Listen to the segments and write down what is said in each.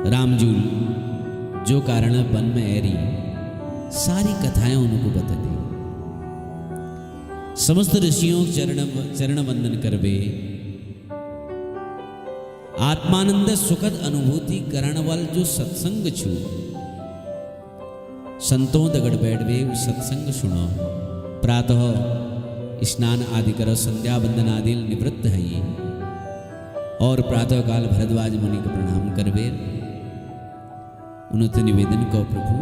रामजूल जो कारण वन में एरी सारी कथाएं उनको बता दी। समस्त ऋषियों चरण वंदन करवे, आत्मानंद सुखद अनुभूति करण वाल जो सत्संग छू, संतों दगड़ बैठवे सत्संग सुनो, प्रातः स्नान आदि करो, संध्या वंदन आदि निवृत्त है ये, और प्रातः काल भरद्वाज मुनि को प्रणाम करवे। उन्होंने निवेदन को प्रभु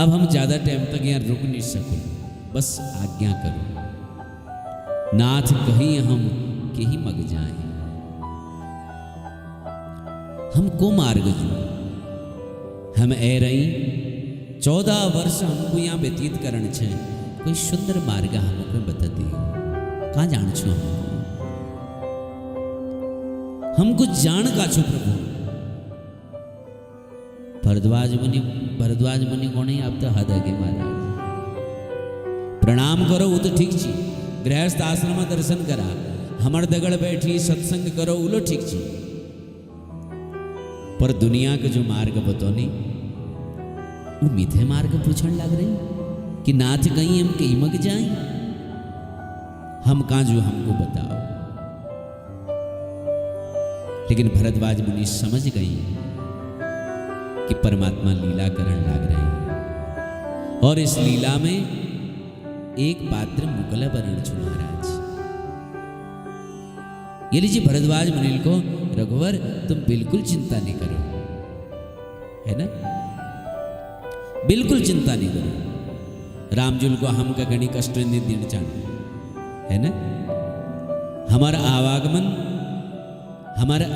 अब हम ज्यादा टाइम तक यहाँ रुक नहीं सकूं, बस आज्ञा करो, नाथ कहीं हम के ही मग जाए, हमको मार्ग जो हम ए रही 14 वर्ष हमको यहाँ व्यतीत करण छे, कोई सुंदर मार्ग हमको बता दियो, कहाँ जान छो हमको जान का छो प्रभु। भरद्वाज मुनि कोने आप तो हद आगे महाराज प्रणाम करो वो तो ठीक छी, गृहस्थ आश्रम में दर्शन करा, हमर दगड़ बैठी सत्संग करो उलो ठीक छी, पर दुनिया के जो मार्ग बतौनी वो मीठे मार्ग पूछण लग रही कि नाथ कहीं हम कहीं मग जाए, हम कहाँ जो हमको बताओ। लेकिन भरद्वाज मुनि समझ गई कि परमात्मा लीला करण लग रहे हैं, और इस लीला में एक पात्र मुगल बरण छु महाराज। ये लीजिए भरद्वाज मुनि को, रघुवर तुम बिल्कुल चिंता नहीं करो, है ना, बिल्कुल चिंता नहीं करो, रामजुल को हम का गणी कष्ट नहीं देना चाहते, है ना, हमारा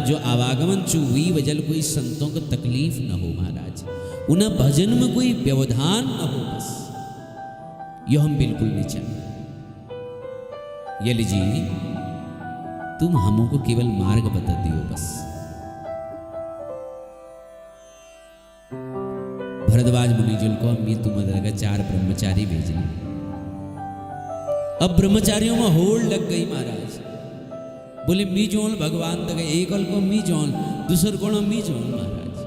जो आवागमन चु हुई वजल कोई संतों को तकलीफ न हो महाराज, उन्हें भजन में कोई व्यवधान न हो, बस यो हम बिल्कुल नहीं चाहते। ये लीजिए तुम हमको केवल मार्ग बता दियो बस। भरद्वाज मुनिजुल को मी तुम्हारे का 4 ब्रह्मचारी भेजने, अब ब्रह्मचारियों में होड़ लग गई महाराज, बोले मी जोन भगवान तक एक को मी जोन, दूसर को मी जोन महाराज।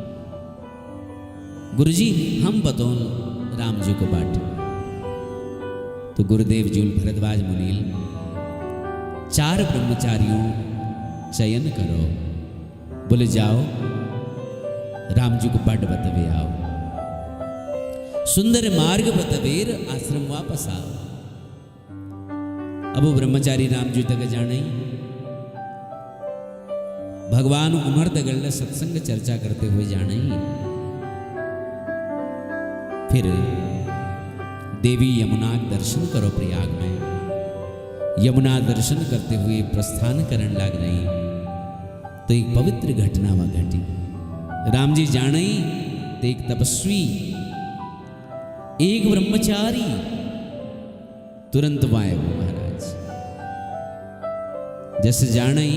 गुरुजी हम बताओ राम जी को बाट, तो गुरुदेव जी भरद्वाज मुनील 4 ब्रह्मचारियों चयन करो, बोले जाओ राम जी को बाट बतवे आओ, सुंदर मार्ग बतवेर आश्रम वापस आओ। अब वो ब्रह्मचारी राम जी तक जाने, भगवान उमर दगड़ सत्संग चर्चा करते हुए जाने, फिर देवी यमुना दर्शन करो प्रयाग में, यमुना दर्शन करते हुए प्रस्थान करने लग रही, तो एक पवित्र घटना वहां घटी। राम जी जाने तो एक तपस्वी, एक ब्रह्मचारी तुरंत वाय महाराज, जैसे जाने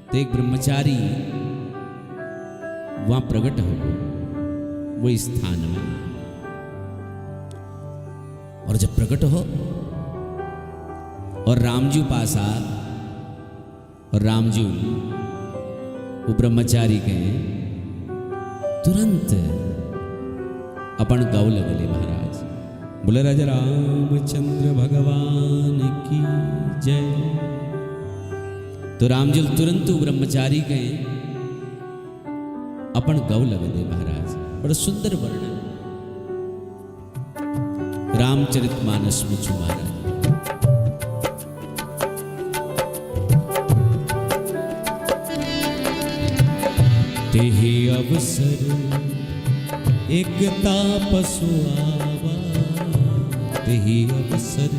तो एक ब्रह्मचारी वहां प्रकट हो वो स्थान में, और जब प्रकट हो और रामजू पासा, और रामजू वो ब्रह्मचारी के तुरंत अपन गौ लगले महाराज, बोले राजा रामचंद्र भगवान की जय। तो रामजल तुरंत ब्रह्मचारी के अपन गौ लगले महाराज, बड़ा सुंदर वर्णन रामचरितमानस में छु महाराज। तेहि अवसर एक तापसु आवा, तेहि अवसर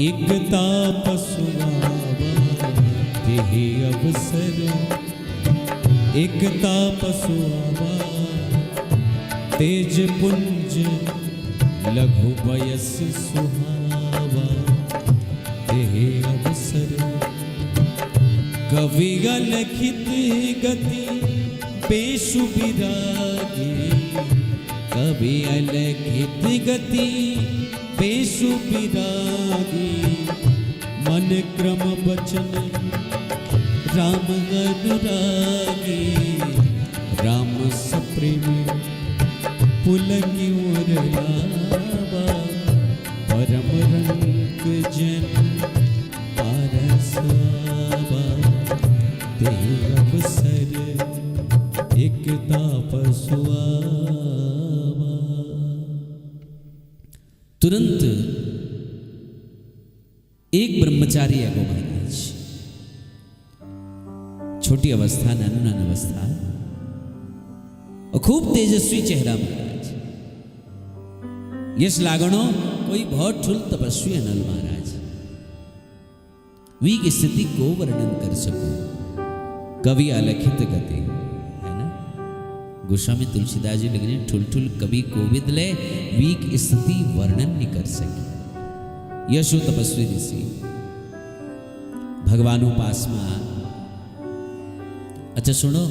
एक तापसु आवा, तेहि अवसर एक तापसु आवा, तेज पुंज लघु वयस सुहावा, तेहि अवसर कवि अलिखित गति पेशु विरागी, कवि अलिखित गति पेशु विरागी, मन क्रम बचन राम अनुरागी राम सप्रेमी पुलकी उरलावा परम रंग जन पारसावा ते अवसर एक तापसुआवा। तुरंत एक ब्रह्मचारी है गो महाराज, छोटी अवस्था, नान अवस्था और खूब तेजस्वी चेहरा महाराज। यश लागणो कोई बहुत ठुल तपस्वी अनल महाराज। वी की स्थिति को वर्णन कर सको कवि अलखित गति है ना। गोस्वामी तुलसीदास जी लिखने ठुल ठुल कवि कोविद ले वी की स्थिति वर्णन नहीं कर सके। यशो तपस्वी ऋषि भगवान उपासमा। अच्छा सुनो,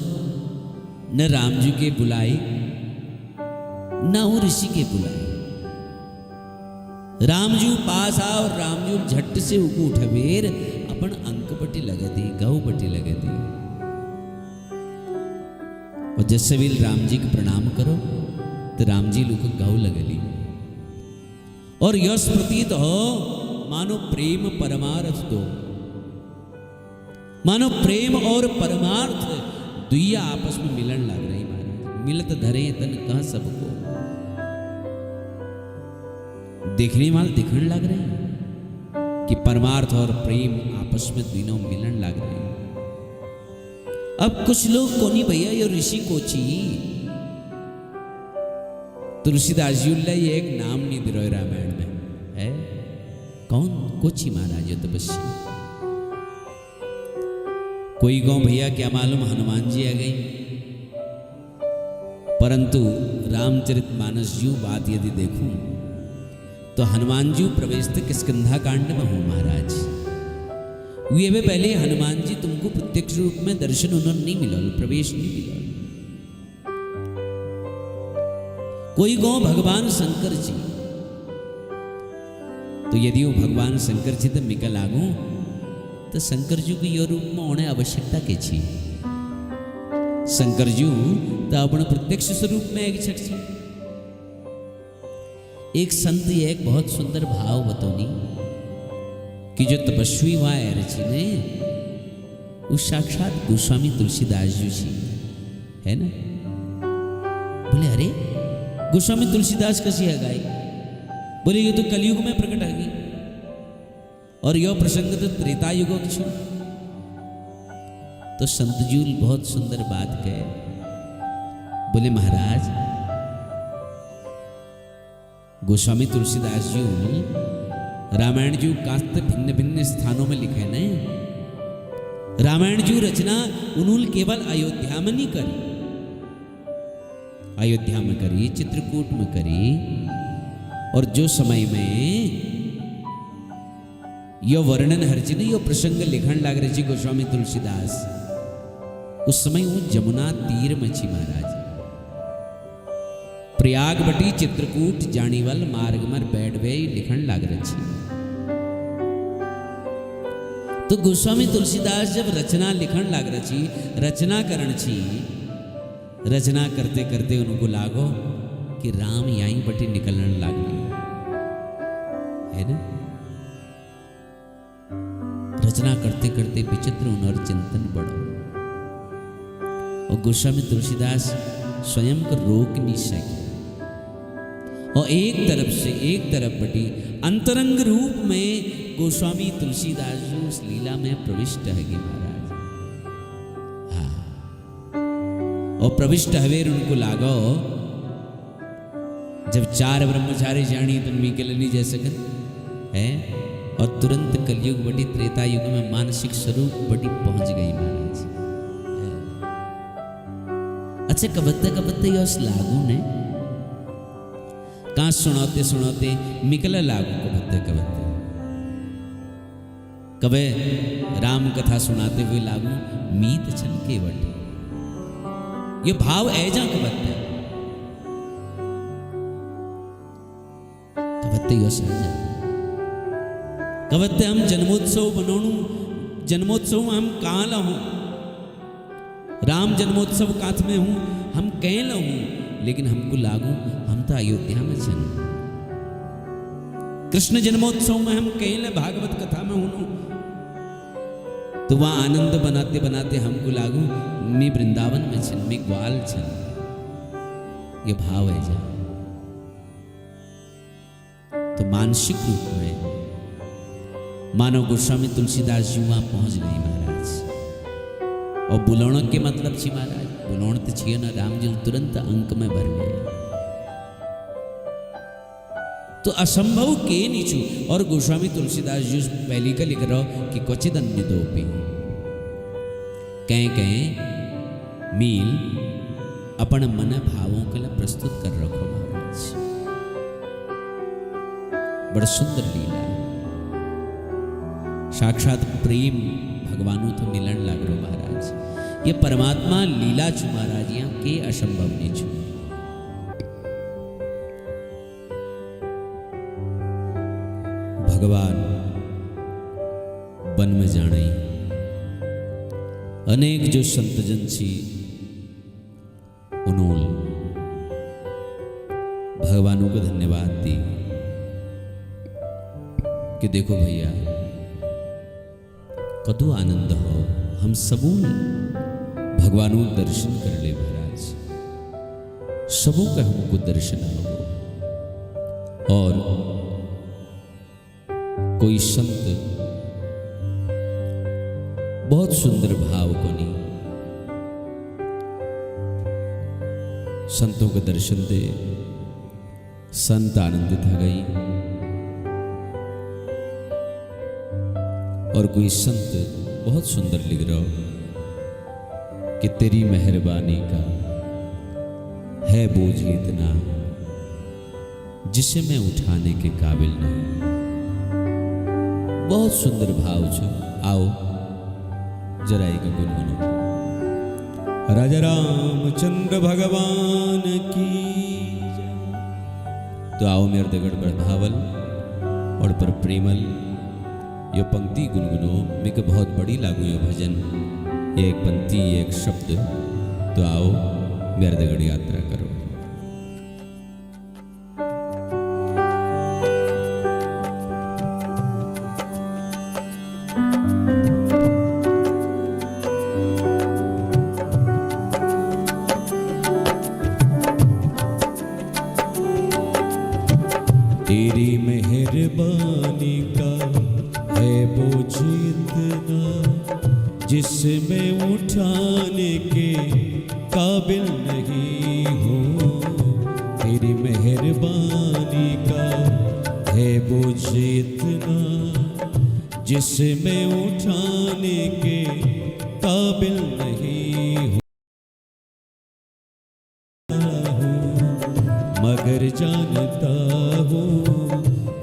न राम जी के बुलाई न वो ऋषि के बुलाई। राम जी पास आ और राम जी झट से उको उठवेर अपन अंक पटी लगे दी, गौ पटी लगे दी और जैसे भी राम जी को प्रणाम करो तो राम जी लोग गौ लगली और यश प्रतीत हो मानो प्रेम परमार्थ दो, मानो प्रेम और परमार्थ दुइया आपस में मिलन लग रही महाराज। मिलत धरे तन कह सबको, देखने वाले दिखने लग रहे कि परमार्थ और प्रेम आपस में दोनों मिलन लग रहे हैं। अब कुछ लोग कोनी भैया ये ऋषि कोची तुलसीदास जी ये एक नाम नहीं दिरो रामायण में है। कौन कोची महाराज ये तपस्वी? कोई गांव भैया क्या मालूम हनुमान जी आ गई, परंतु रामचरितमानस जी बात यदि देखूं तो हनुमान जी प्रवेश किष्किंधा कांड में हो महाराज। वे पहले हनुमान जी तुमको प्रत्यक्ष रूप में दर्शन उन्होंने नहीं मिला, प्रवेश नहीं मिला। कोई गो भगवान शंकर जी, तो यदि वो भगवान शंकर जी तो मिकल आगू तो शंकर जी को यो रूप में होने आवश्यकता के छी। शंकर जी तो अपने प्रत्यक्ष स्वरूप में एक छठ छी। एक संत ये एक बहुत सुंदर भाव बतौनी कि जो तपस्वी वहां रची ने वो साक्षात गोस्वामी तुलसीदास जी छी है ना। बोले अरे गोस्वामी तुलसीदास कैसी है गाय? बोले ये तो कलयुग में प्रकट है गई और यह प्रसंग तो त्रेता युग छो। तो संत जी बहुत सुंदर बात कहे। बोले महाराज गोस्वामी तुलसीदास जी रामायण जी कास्त भिन्न भिन्न स्थानों में लिखे ने। रामायण जी रचना उन्होंने केवल अयोध्या में नहीं करी, अयोध्या में करी, चित्रकूट में करी और जो समय में यो वर्णन हरजी ने यो प्रसंग लिखन लाग रहे जी गोस्वामी तुलसीदास, उस समय वो जमुना तीर में छी महाराज। प्रयाग बटी चित्रकूट जानीवल मार्ग मर बैठ वे लिखन लाग रहे छी। तो गोस्वामी तुलसीदास जब रचना लिखन लाग रहे छी, रचना करण छी, रचना करते करते उनको लागो कि राम यहीं बटी निकलने लागली है ना। रचना करते करते विचित्र उन्हें चिंतन बढ़ो और गोस्वामी तुलसीदास स्वयं को रोक नहीं सके और एक तरफ से एक तरफ बटी अंतरंग रूप में गोस्वामी तुलसीदास जी उस लीला में प्रविष्ट है महाराज। हाँ और प्रविष्ट हवेर उनको लागो जब चार ब्रह्मचारी जानी तो मिकलनी जैसे कर है और तुरंत कलयुग बड़ी त्रेता युग में मानसिक स्वरूप बड़ी पहुंच गई महाराज। अच्छा कबत्ते कबत्ते यश लागू ने कहां सुनाते सुनाते मिकल लागू कबत्ते कबत्ते कबे राम कथा सुनाते हुए लागू मीत छन के वट ये भाव ऐजा कबत्ते कबत्ते यश आजा कवत्ते हम जन्मोत्सव बनोणु जन्मोत्सव हम काल हूँ राम जन्मोत्सव काथ में हूँ, हम कह लूँ, लेकिन हमको लागू हम तो अयोध्या में छन। कृष्ण जन्मोत्सव में हम कह ले भागवत कथा में हूँ, तो वहाँ आनंद बनाते बनाते हमको लागू मैं वृंदावन में छन, मैं ग्वाल छन। ये भाव है जा। तो मानसिक रूप में मानव गोस्वामी तुलसीदास जी वहां पहुंच गए महाराज। और बुलाण के मतलब छी महाराज, बुलाण तो छिए ना, राम जी तुरंत अंक में भर गए। तो असंभव के नीचू। और गोस्वामी तुलसीदास जी पहली का लिख रहा कि क्वचित अन्य दो पे कहीं कहीं मील अपन मन भावों के लिए प्रस्तुत कर रखो महाराज। बड़ा सुंदर लीला है। साक्षात प्रेम भगवानों तो मिलन लग रहा महाराज। ये परमात्मा लीला छु महाराज, यहाँ के असंभव नहीं छु। भगवान वन में जाने अनेक जो संतजन छी उन्होंने भगवानों को धन्यवाद दी कि देखो भैया कदू आनंद हो, हम सबू भगवानों दर्शन कर ले महाराज, सबों का हमको दर्शन हो। और कोई संत बहुत सुंदर भाव को नहीं संतों के दर्शन दे, संत आनंदित हो गई। और कोई संत बहुत सुंदर लिख रहा हो कि तेरी मेहरबानी का है बोझ इतना जिसे मैं उठाने के काबिल नहीं। बहुत सुंदर भाव छो। आओ जरा एक गुनगुनो। राजा रामचंद्र भगवान की जय। तो आओ मेरे दगड़ पर भावल और पर प्रेमल यो पंक्ति गुनगुनो। मेरे को बहुत बड़ी लागू यो भजन, एक पंक्ति एक शब्द। तो आओ मेरे दगड़ यात्रा करो। तेरी मेहरबानी का है बोझ इतना जिसमें उठाने के काबिल नहीं हो। तेरी मेहरबानी का है बोझ इतना जिसमें उठाने के काबिल नहीं हो। मगर जानता हूँ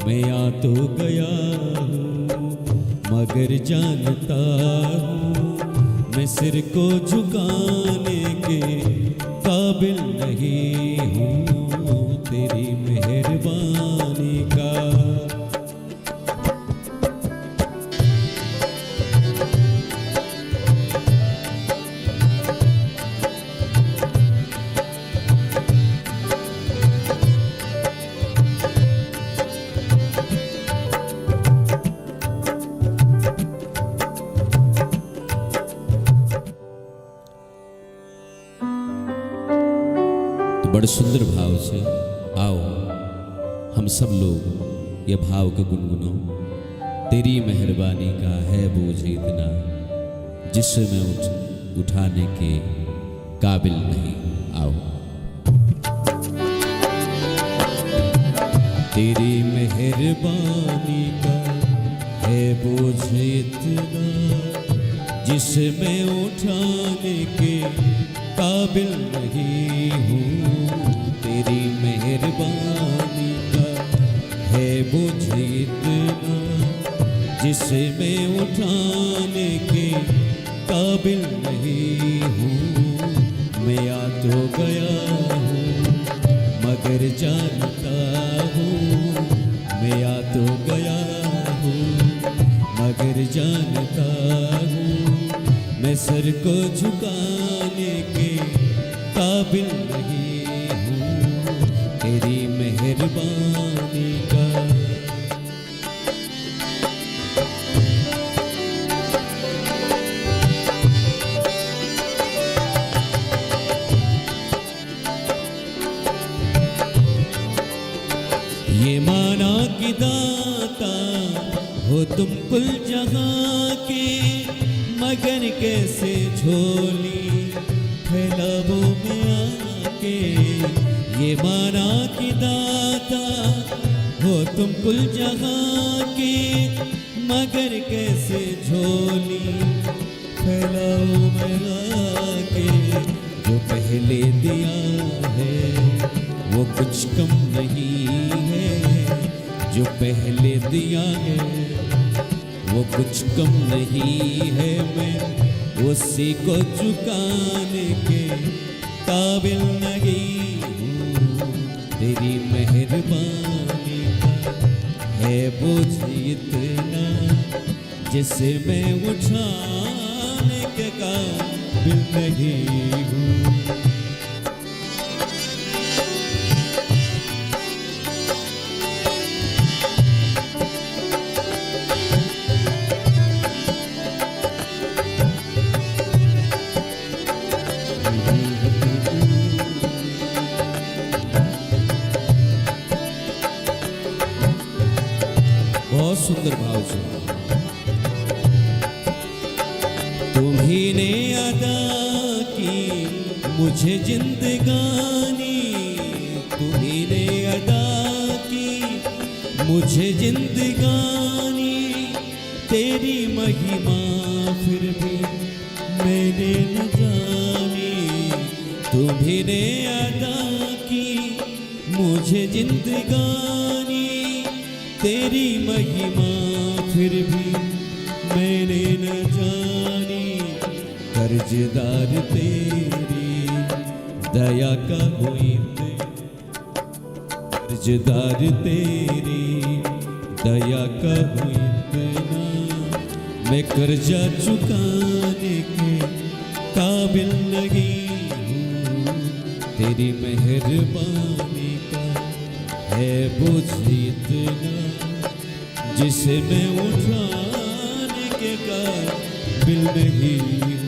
मैं आ तो गया हूँ, मगर जानता हूँ मैं सिर को झुकाने के काबिल नहीं हूँ। तेरी मेहरबानी का बड़े सुंदर भाव से आओ हम सब लोग ये भाव को गुनगुनो। तेरी मेहरबानी का है बोझ इतना जिससे मैं उठाने के काबिल नहीं। आओ तेरी मेहरबानी का है बोझ इतना जिसमें उठाने के काबिल नहीं हूँ। तेरी मेहरबानी का है बोझ इतना जिसमें उठाने के काबिल नहीं हूँ। मैं आ तो गया हूँ मगर जानता हूँ मैं आ तो गया हूँ मगर जानता हूँ मैं सर को झुकाने काबिल नहीं हूँ तेरी मेहरबानी का। ये माना कि दाता हो तुम कुल जहां के, मगर कैसे झोली फैलावो में आके। ये माना कि दाता हो तुम कुल जहां के, मगर कैसे झोली फैलाओ में आके। जो पहले दिया है वो कुछ कम नहीं है, जो पहले दिया है वो कुछ कम नहीं है। मैं उसी को चुकाने के काबिल नहीं हूँ तेरी मेहरबानी का है बोझ इतना, जिसे मैं उठाने के काबिल नहीं हूँ। बहुत सुंदर भाव से तुम्ही ने अदा की मुझे जिंदगानी, तुम्ही ने अदा की मुझे जिंदगानी। तेरी महिमा फिर भी मैंने न जानी, तुम्ही ने अदा की मुझे जिंदगानी। तेरी महिमा फिर भी मैंने न जानी। कर्जदार तेरी दया का हुई, कर्जदार तेरी दया का हुई इतना। मैं कर्जा चुकाने के काबिल नहीं हूँ तेरी मेहरबानी का है बोझ इतना, जिसे मैं उठाने के काबिल नहीं हूँ।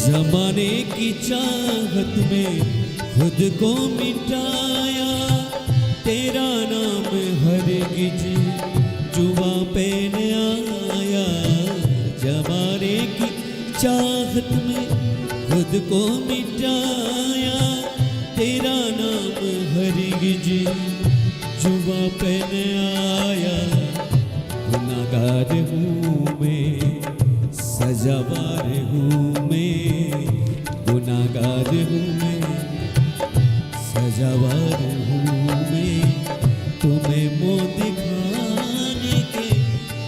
जमाने की चाहत में खुद को मिटाया, तेरा नाम हरगिज जुबां पे न आया। जमाने की चाहत में खुद को मिटाया, तेरा नाम हरगिज जुबां पे न आया। गुनाहगार हूँ मैं, सजावार हूँ मैं, गुनाहगार हूँ मैं, सजावार हूँ मैं। तुम्हें मुँह दिखाने के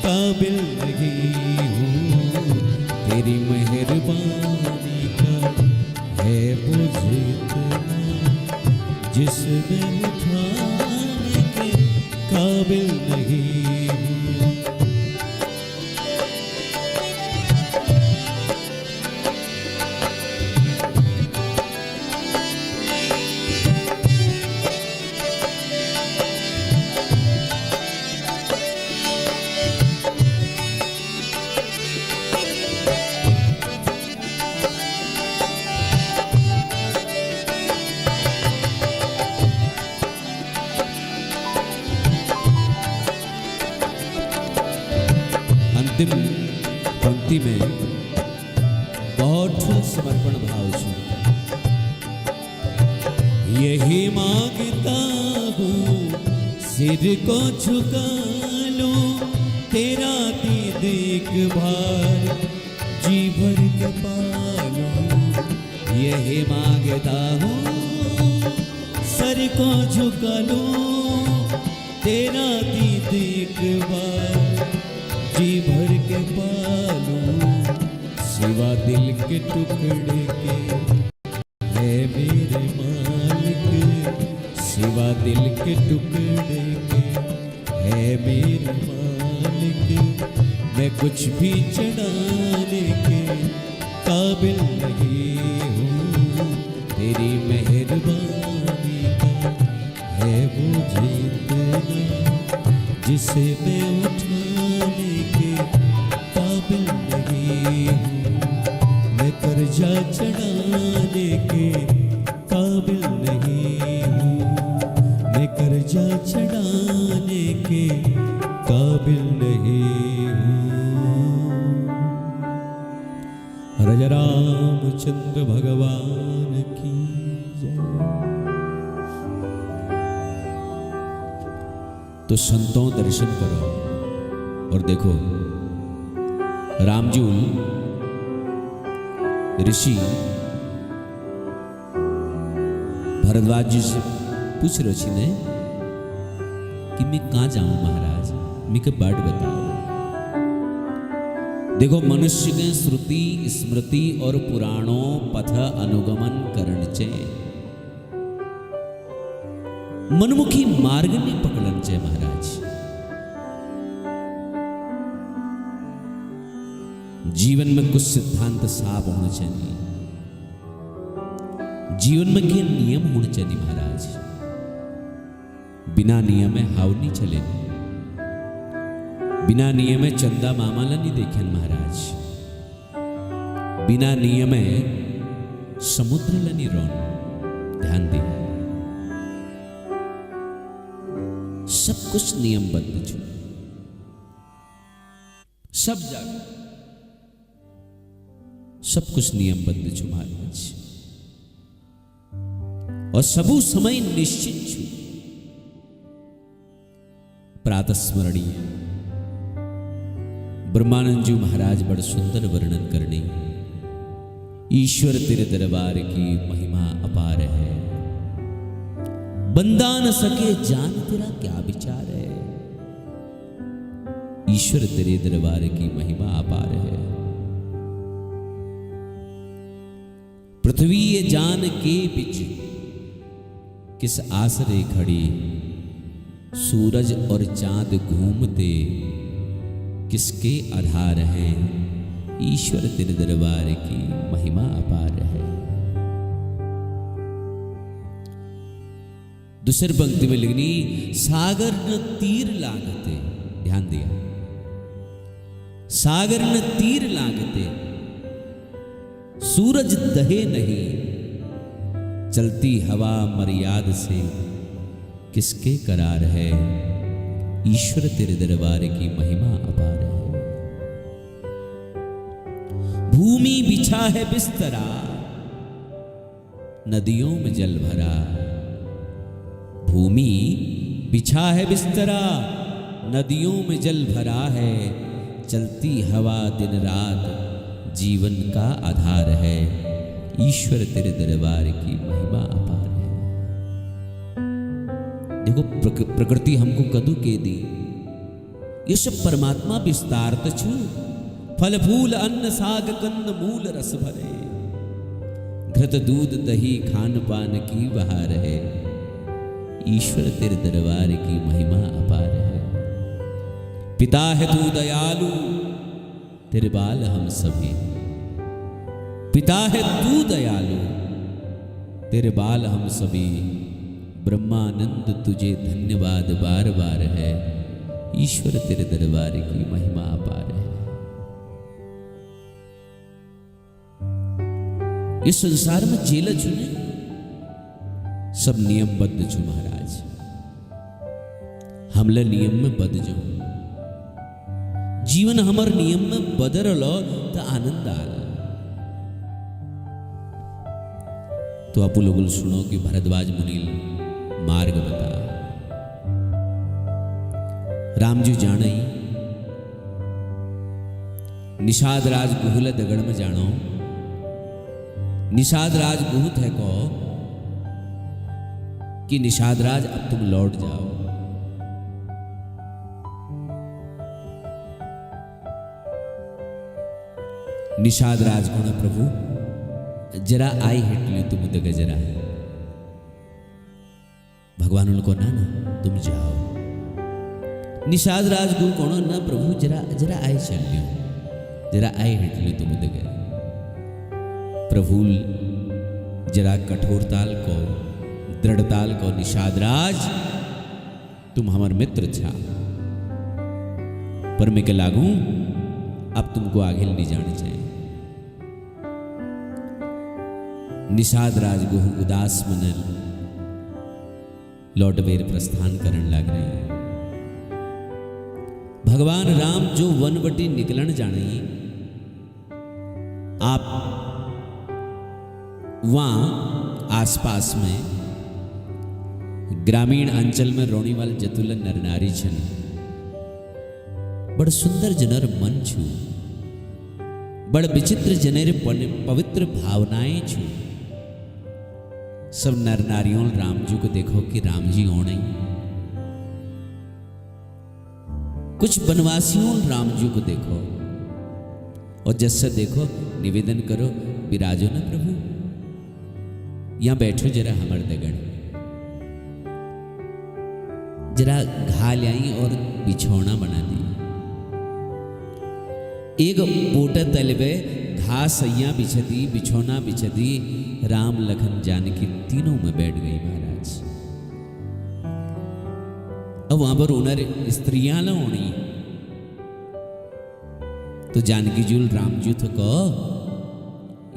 काबिल नहीं हूँ तेरी मेहरबानी का है बोझ इतना, जिसमें उठाने के काबिल नहीं हूँ। अंतिम पंक्ति में बहुत समर्पण भाव से यही मांगता हूँ, सिर को झुका लो, तेरा दी देखभाल जी भर के पालो। यही मांगता हूँ सर को झुका लूं तेरा दीद एक बार जी भर के पालूं सिवा दिल के टुकड़े के है मेरे मालिक सिवा दिल के टुकड़े के है मेरे मालिक मैं कुछ भी चढ़ाने के काबिल नहीं हूँ तेरी मेहरबानी का है मुझे इतना जिसे मैं उठाने के काबिल नहीं हूँ मैं कर्जा चढ़ाने के काबिल नहीं हूँ मैं कर्जा चढ़ाने के काबिल नहीं हूँ। राजा रामचंद्र भगवान की जय। तो संतों दर्शन करो और देखो रामजूल ऋषि भरद्वाज जी से पूछ रहे ने कि मैं कहाँ जाऊं महाराज, मुझे बाट बताओ। देखो मनुष्य के श्रुति स्मृति और पुराणों पथ अनुगमन करण चे मनमुखी मार्ग ने पकड़न चे महाराज। जीवन में कुछ सिद्धांत साफ होने चाहिए, जीवन में के नियम होने चाहिए महाराज। बिना नियम में हाव नहीं चले, बिना नियम में चंदा मामाला नहीं देखें महाराज, बिना नियम में समुद्र ला नहीं रोन। ध्यान दे, सब कुछ नियमबद्ध छो, सब जगह सब कुछ नियमबद्ध छो महाराज। और सबू समय निश्चित छो। प्रातः स्मरणीय ब्रह्मानंद जी महाराज बड़ सुंदर वर्णन करने, ईश्वर तेरे दरबार की महिमा अपार है, बंदा न सके जान तेरा क्या विचार है। ईश्वर तेरे दरबार की महिमा अपार है। पृथ्वी ये जान के बिच किस आसरे खड़ी, सूरज और चांद घूमते किसके आधार हैं। ईश्वर तेरे दरबार की महिमा अपार है। दूसरी पंक्ति में लिखनी, सागर न तीर लागते। ध्यान दिया, सागर न तीर लागते, सूरज दहे नहीं, चलती हवा मर्याद से किसके करार है। ईश्वर तेरे दरबार की महिमा अपार है। भूमि बिछा है बिस्तरा, नदियों में जल भरा। भूमि बिछा है बिस्तरा, नदियों में जल भरा है, चलती हवा दिन रात जीवन का आधार है। ईश्वर तेरे दरबार की महिमा अपार है। देखो प्रकृति हमको कदू के दी, ये सब परमात्मा विस्तार छु। फल फूल अन्न साग कंद मूल रस भरे, घृत दूध दही खान पान की बहार है। ईश्वर तेरे दरबार की महिमा अपार है। पिता है तू दयालु, तेरे बाल हम सभी। पिता है तू दयालु, तेरे बाल हम सभी। ब्रह्मानंद तुझे धन्यवाद बार बार है। ईश्वर तेरे दरबार की महिमा अपार है। इस संसार में जेल चुने सब नियमबद्ध छु महाराज। हमले नियम में बद जो जीवन हमर नियम में बदल तो आनंद आल। तो आप लोग सुनो कि भरद्वाज मुनि मार्ग बता। राम जी जाने निषाद राज गुहल दगड़ में जानो, निषाद राज गुहत है को कि निषाद राज अब तुम लौट जाओ। निषाद राज कोण प्रभु जरा आई हेटली तुम उदग जरा। भगवान उनको ना ना तुम जाओ। निषाद राज गु कोण ना प्रभु जरा जरा आई चलियो जरा आई हेटली तुम उदग। प्रभु जरा कठोरताल को दृढ़ताल को निषाद राज तुम हमार मित्र छा पर मैं के लागू अब तुमको आगे नहीं जाने चाहिए। निषाद राज गुहु उदास मनल लौटवेर प्रस्थान करण लग रहे हैं। भगवान राम जो वनवटी निकलन जाने आप वहां आसपास में ग्रामीण अंचल में रोणीवाल जतुल नरनारी छन बड़ सुंदर जनर मन छू बड़ विचित्र जनेर पवित्र भावनाएं छू। सब नर नारियों राम जी को देखो कि राम जी ओणे। कुछ बनवासियों राम जी को देखो और जैसे देखो निवेदन करो विराजो ना प्रभु यहां बैठो जरा हमार दगड़ जरा घा लाई और बिछौना बना दी। एक बोटा तलवे घास सैया बिछदी बिछौना बिछदी राम लखन जानकी तीनों में बैठ गई महाराज। अब वहां पर उनर स्त्रियां न होनी तो जानकी जूल राम जी तो कहो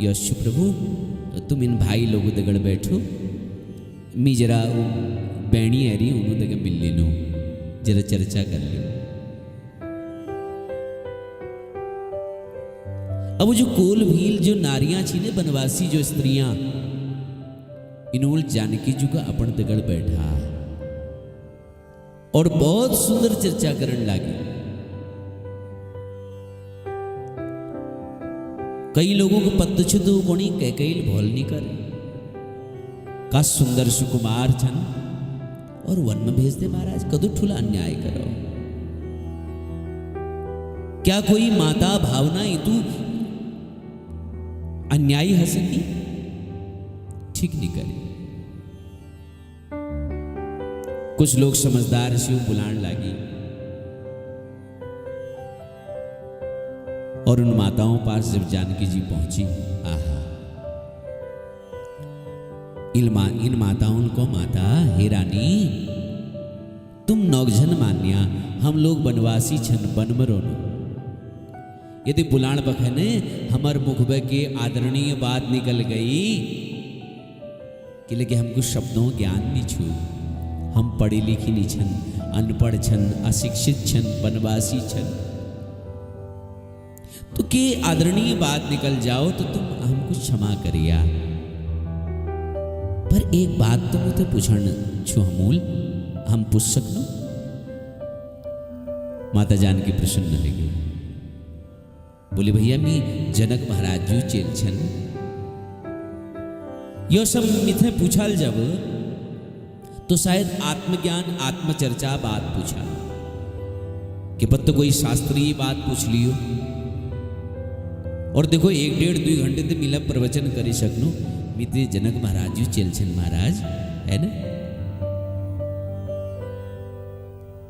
यश प्रभु तुम इन भाई लोगों दगड़ बैठो मी जरा बैणी है रही उन्होंने दगे मिल ले लो जरा चर्चा कर लो। अब जो कोल भील जो नारियां छी ने बनवासी जो स्त्रियां इनोल जानकी जी का अपन दगड़ बैठा और बहुत सुंदर चर्चा करने लगी। कई लोगों को पत्त छुदु कोणी कैकैल भोल नहीं करे का सुंदर सुकुमार छन और वन में भेज दे महाराज कदू ठुला अन्याय करो। क्या कोई माता भावना इतू अन्यायी है सकी ठीक नहीं करे। कुछ लोग समझदार से बुलान लागी और उन माताओं पास जब जानकी जी पहुंची आहा इन माताओं को माता हे रानी तुम नौगझन मान्या हम लोग बनवासी छन बनमरोन यदि बुलाण बखने हमर मुखबे के आदरणीय बात निकल गई कि लेके हमको शब्दों ज्ञान नहीं छू हम पढ़ी लिखी नहीं छन अनपढ़ छन अशिक्षित छन बनवासी छन तो के आदरणीय बात निकल जाओ तो तुम हमको क्षमा करिया। पर एक बात तो मुझे पूछण छो हमूल हम पूछ सकनो। माता जानकी प्रसन्न हो गई बोले भैया मी जनक महाराज जी चेल छन यो सब मिथे पूछल जब तो शायद आत्मज्ञान आत्मचर्चा बात पूछा कि पत्तो कोई शास्त्रीय बात पूछ लियो और देखो 1-1.5-2 घंटे ते मिला प्रवचन करे सकनो मिते जनक महाराज जी चेल छन महाराज है ना।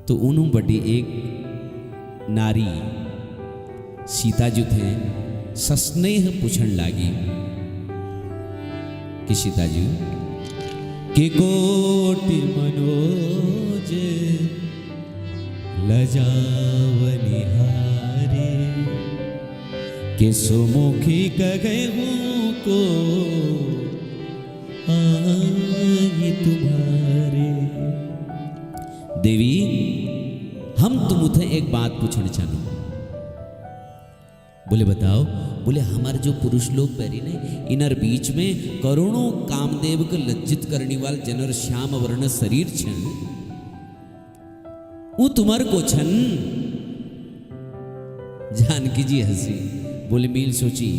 तो उन्हों बड़ी एक नारी सीता जो थे सस्नेह पूछण लागी कि सीता जी के कोटि मनोज लजावनिहारे के सुमुखी कहूँ को आई तुम्हारे। देवी हम तुमसे एक बात पूछना चाहूँ। बोले बताओ। बोले हमारे जो पुरुष लोग बैरी ने इनर बीच में करोड़ों कामदेव को लज्जित करने वाल जनर श्याम वर्ण शरीर छन वो तुम्हार को छन। जानकी जी हंसी बोले मील सोची